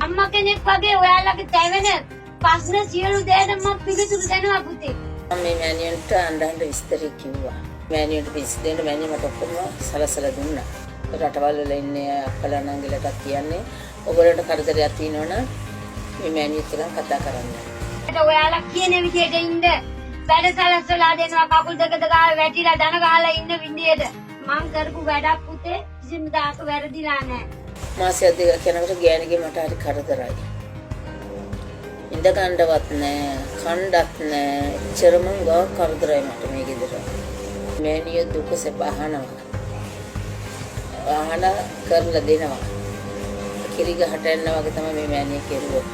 අම්මා කෙනෙක් වගේ ඔයාලගේ තැවෙන ප්‍රශ්න සියලු දේට මම පිළිතුරු දෙනවා පුතේ. මම මේ මෑණියන්ට අඬන්න විස්තර කිව්වා. මෑණියන්ට පිස්සු දෙන්න මෑණිය මට ඔක්කොම සලසලා දුන්නා. රටවල් වල ඉන්නේ අක්කලා නංගිලටත් කියන්නේ ඔයගොල්ලන්ට කරදරයක් තියෙනවනම් මේ මෑණියත් එක්ක කතා කරන්න. ඒත් ඔයාලා කියන විදියට ඉන්න වැඩ සලසලා දෙනවා කකුල් දෙක ගාලා වැටිලා දන ගහලා ඉන්න විදියට. මං කරපු වැඩක් පුතේ කිසිම දාක වැරදිලා නැහැ. මාසයක් දෙකක් යනකොට ගෑණිගේ මට හරි කරදරයි. ඉඳ ගන්නවත් නැහැ, කණ්ඩත් නැහැ. එච්චරම ගා කරදරයි මට මේ ගෙදර. මෑණිය දුක සපහනවා. ආහන කරලා දෙනවා. කිරි ගහට යනවා වගේ තමයි මේ මෑණිය කෙරුවේ.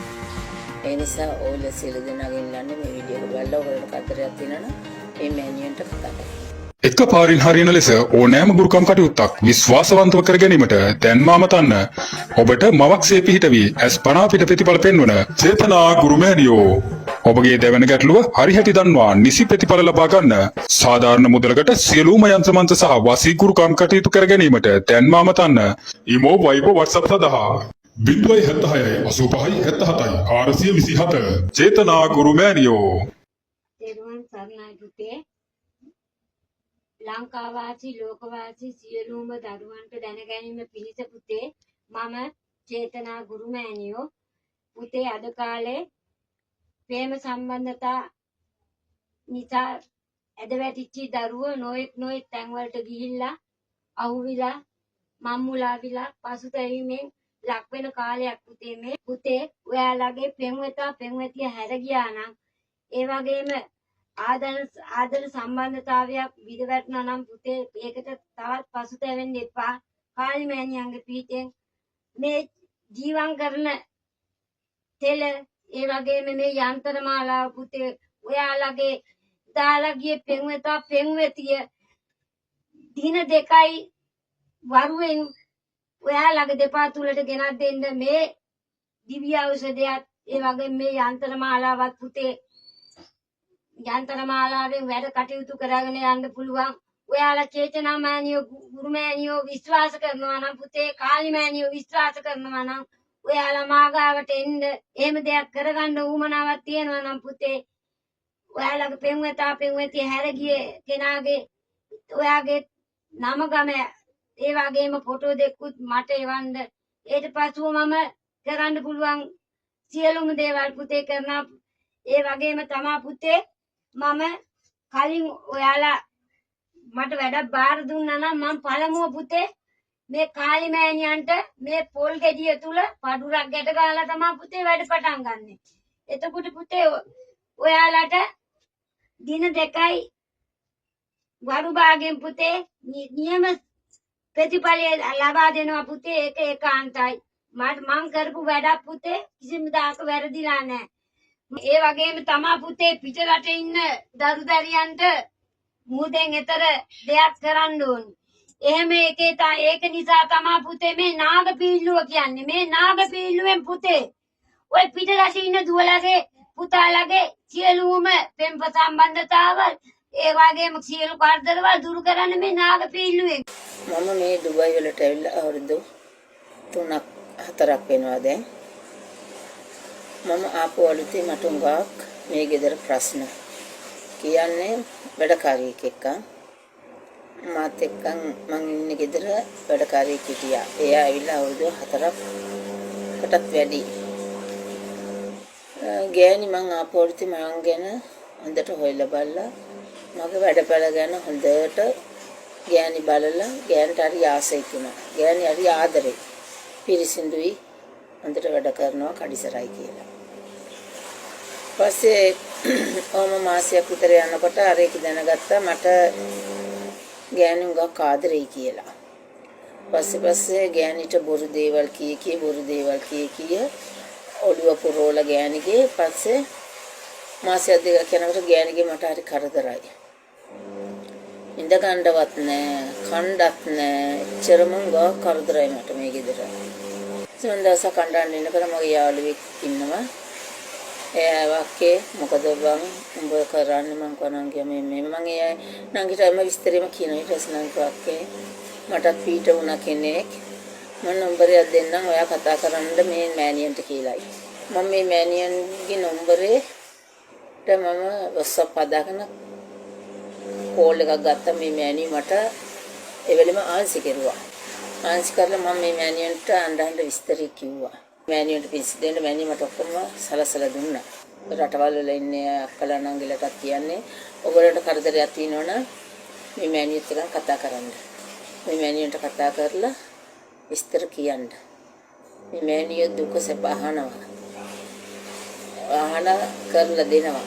ඒ නිසා ඕල සියලු දෙනාගෙන් ඉල්ලන්නේ මේ වීඩියෝ එක බලලා ඔයාලට කරදරයක් තියෙනවා නම් මේ මෑණියන්ට කතා කරන්න. එකපාරින් හරියන ලෙස ඕනෑම ගුරුකම් කටයුත්තක් විශ්වාසවන්තව කර ගැනීමට දැන් මාමතන්න ඔබට මවක්සේ පිහිටවී ඇස්පනා පිට ප්‍රතිඵල පෙන්වන චේතනා ගුරුමෑණියෝ ඔබගේ දැවෙන ගැටලුව හරිහැටි දන්වා නිසි ප්‍රතිඵල ලබා ගන්න සාධාරණ මුදලකට සියලුම යන්ත්‍ර මන්ත්‍ර සහ වසී ගුරුකම් කටයුතු කර ගැනීමට දැන් මාමතන්න ඉමෝ වයිබෝ WhatsApp සඳහා 076 85 77 427 චේතනා ගුරුමෑණියෝ දේරුවන් සර්ණයි පුතේ. ලංකාවාසී ලෝකවාසී සියලුම දරුවන්ට දැන ගැනීම පිණිස පුතේ මම චේතනා ගුරුමෑණියෝ පුතේ අද කාලේ ප්‍රේම සම්බන්ධතා නිසා ඇද වැටිච්ච දරුවෝ නොයෙක් තැන්වලට ගිහිල්ලා අහුවිලා මම්මුලාවිලා පසුතැවීමෙන් ලක් වෙන කාලයක් පුතේ මේ. පුතේ ඔයාලගේ පෙම්වතා පෙම්වතිය හැර ගියා නම් ඒ වගේම ආදර සම්බන්ධතාවයක් විදවැටුණා නම් පුතේ ඒකට තවත් පසුතැවෙන්න එපා. කාලි මෑණියන්ගේ පීඨෙන් මේ ජීවම් කරන තෙල ඒ වගේම මේ යන්ත්‍ර මාලාව පුතේ ඔයාලගේ දාලා ගිය පෙම්වතා පෙම්වතිය දින දෙකයි වරුවෙන් ඔයාලගේ දෙපා තුලට ගෙනත් දෙන්න මේ දිව්‍ය ඖෂධයත් ඒ වගේම මේ යන්ත්‍ර මාලාවත් පුතේ යන්ත්‍ර මාලාවෙන් වැඩ කටයුතු කරගෙන යන්න පුළුවන්. ඔයාලා චේතනා මෑණියෝ ගුරුමෑණියෝ විශ්වාස කරනවා නම් පුතේ කාලි මෑණියෝ විශ්වාස කරනවා නම් ඔයාලා මාගාවට එන්න එහෙම දෙයක් කරගන්න උවමනාවක් තියෙනවා නම් පුතේ ඔයාලගේ පෙම්වතා පෙම්වතිය හැර ගියේ කෙනාගේ ඔයාගේ නම ගම ඒ වගේම ෆොටෝ දෙකකුත් මට එවන්න. ඊට පස්සෙ මම කරන්න පුළුවන් සියලුම දේවල් පුතේ කරනවා. ඒ වගේම තමා පුතේ මම කලින් ඔයාලා මට වැඩක් බාර දුන්නා නම් මම පළමුව පුතේ මේ කාලි මෑණියන්ට මේ පොල් ගෙඩිය තුල පඩුරක් ගැට ගහලා තමයි පුතේ වැඩ පටන් ගන්නෙ. එතකොට පුතේ ඔයාලට දින දෙකයි වරු භාගයෙන් පුතේ නියම ප්‍රතිඵලය ලබා දෙනවා පුතේ. ඒක ඒකාන්තයි. මම කරපු වැඩක් පුතේ කිසිම දාක වැරදිලා නැහැ. ඒ වගේම තමා පුතේ පිටරට ඉන්න දරු දරියන්ට මුදෙන් ඈතර දෙයක් කරන්න ඕනේ. එහෙම ඒක නිසා තමා පුතේ මේ නාග පීල්ලුව කියන්නේ. මේ නාග පීල්ලුවෙන් පුතේ ඔය පිටරට ඉන්න දුවලගේ පුතාලගේ සියලුම පෙම්ප සම්බන්ධතාවල් ඒ වගේම සියලු කරදරවල් දුරු කරන්න මේ නාග පීල්ලුවෙන්. මම මේ දුබයි වලට ඇවිල්ලා අවුරුදු 3ක් 4ක් වෙනවා දැන්. මම ආපු අලුතේ මට උඟාක් මේ ගෙදර ප්‍රශ්න කියන්නේ වැඩකාරියෙක් එක්ක මාත් එක්ක මං ඉන්නේ ගෙදර වැඩකාරියෙක් හිටියා. එයා ඇවිල්ලා අවුරුදු 4කටත් වැඩි. ගෑණි මං ආපු අලුතේ මං ගැන හොඳට හොයලා බලලා මගේ වැඩපළ ගැන හොඳට ගෑණි බලලා ගෑණිට හරි ආසයි වුණා. ගෑණි හරි ආදරේ. පිරිසිදුයි හොඳට වැඩ කරනවා කඩිසරයි කියලා. පස්සේ ඔම මාසයක් විතර යනකොට අර ඒක දැනගත්තා මට ගෑණි උඟක් ආදරෙයි කියලා. පස්සේ ගෑණිට බොරු දේවල් කී ඔළුව පුරෝලා ගෑණිගේ පස්සේ මාසයක් දෙකක් යනකොට ගෑණිගේ මට හරි කරදරයි. ඉඳ ගන්නවත් නැහැ, කණ්ඩත් නැහැ. එච්චරම ගා කරදරයි මට මේ ගෙදර. සඳහස කණ්ඩායම් ඉන්නකොට මගේ යාළුවෙක් ඉන්නවා. එයා වාක්කේ මොකද බං උඹ කරන්නේ මං කනංගිය මේ මං එයා නංගිට එම විස්තරෙම කියන ඊට පස්සේ නංගි වාක්කේ මට පීඩ වුණා කෙනෙක් මම නම්බරයක් දෙන්නම් ඔයා කතා කරන්න මේ මෑනියන්ට කියලායි. මම මේ මෑනියන්ගේ නම්බරේට මම WhatsApp හදාගෙන කෝල් එකක් ගත්තා. මේ මෑනිය මට ඒ වෙලෙම ආන්සි කෙරුවා. ආන්සි කරලා මම මේ මෑනියන්ට අඬහඬ විස්තරي කිව්වා. මෑනියන්ට පිස්සි දෙන්න මෑනිය මට ඔක්කොම සලසලා දුන්නා. රටවල් වල ඉන්නේ අක්කලා නංගිලටත් කියන්නේ ඔයගොල්ලන්ට කරදරයක් තියෙනවනම් මේ මෑනියත් එක්ක කතා කරන්න. මේ මෑනියන්ට කතා කරලා විස්තර කියන්න. මේ මෑනිය දුක සැප අහනවා. කරලා දෙනවා.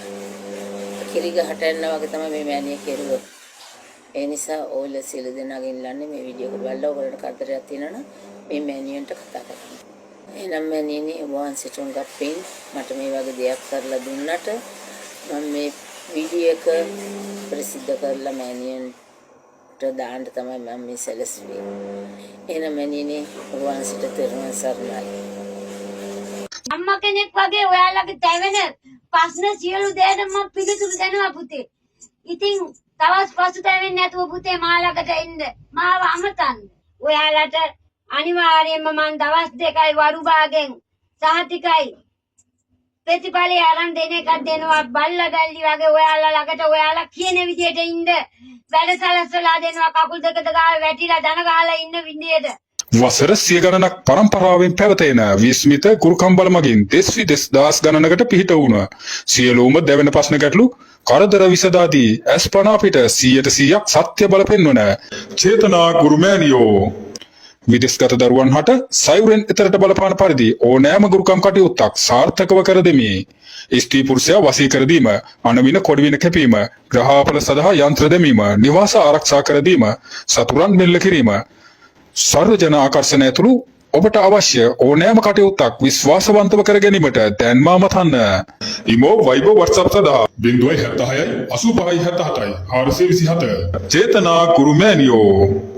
කිරිගහට යනවා වගේ තමයි මේ මෑනිය කෙරුවොත්. ඒ නිසා ඔයල සියලු දෙනාගෙන් ඉල්ලන්නේ මේ වීඩියෝ එක බලලා ඔයගොල්ලන්ට කරදරයක් තියෙනවනම් මේ මෑනියන්ට කතා කරන්න. එහෙනම් මෑනියනි ඔබ වහන්සේට උඟක් පින් මට මේ වගේ දෙයක් කරලා දුන්නට මම මේ වීඩියෝ එක ප්‍රසිද්ධ කරලා මෑනියන්ට දාන්න තමයි මම මේ සැලසුවේ. එහෙනම් මෑනියනි ඔබ වහන්සේට තෙරුවන් සරණයි. අම්මා කෙනෙක් වගේ ඔයාලගේ දැවෙන ප්‍රශ්න සියලු දේට මම පිළිතුරු දෙනවා පුතේ. ඉතින් තවත් පසුතැවෙන්නේ නැතුව පුතේ මා ළඟට එන්න. මාව අමතන්න. ඔයාලට අනිවාර්යයෙන්ම මම දවස් 2යි වරු භාගෙන් සහතිකයි ප්‍රතිඵලය අරන් දෙන එකක් දෙනවා. බල්ලා බැල්ලි වගේ ඔයාලා ළඟට ඔයාලා කියන විදියට ඉන්න. වැඩසලසලා දෙනවා. කකුල් දෙකට ගාලා වැටිලා දන ගහලා ඉන්න විදියට. වසර 100 ගණනක් පරම්පරාවෙන් පැවතෙන විස්මිත ගුරුකම් බල මගින් දෙස් විදෙස් දහස් ගණනකට පිහිට වුණ සියලුම දැවෙන ප්‍රශ්න ගැටලු කරදර විසදාදී අස්පනා පිට 100% සත්‍ය බල පෙන්වන චේතනා ගුරුමෑණියෝ විදේශගත දරුවන් හට සයුරෙන් එතරට බලපාන පරිදි ඕනෑම ගුරුකම් කටයුත්තක් සාර්ථකව කර දෙමි. ස්ත්‍රී පුරුෂයා වසී කර දීම, අණවින කොඩවින කැපීම, ග්‍රහාපල සඳහා යන්ත්‍ර දැමීම, නිවාස ආරක්ෂා කර දීම, සතුරන් මෙල්ල කිරීම, සර්ව ජන ආකර්ෂණය ඇතුළු ඔබට අවශ්‍ය ඕනෑම කටයුත්තක් විශ්වාසවන්තව කර ගැනීමට දැන්ම මතන්න. ඉමෝ වයිබෝ WhatsApp සඳහා 076 85 77 427 චේතනා ගුරුමෑණියෝ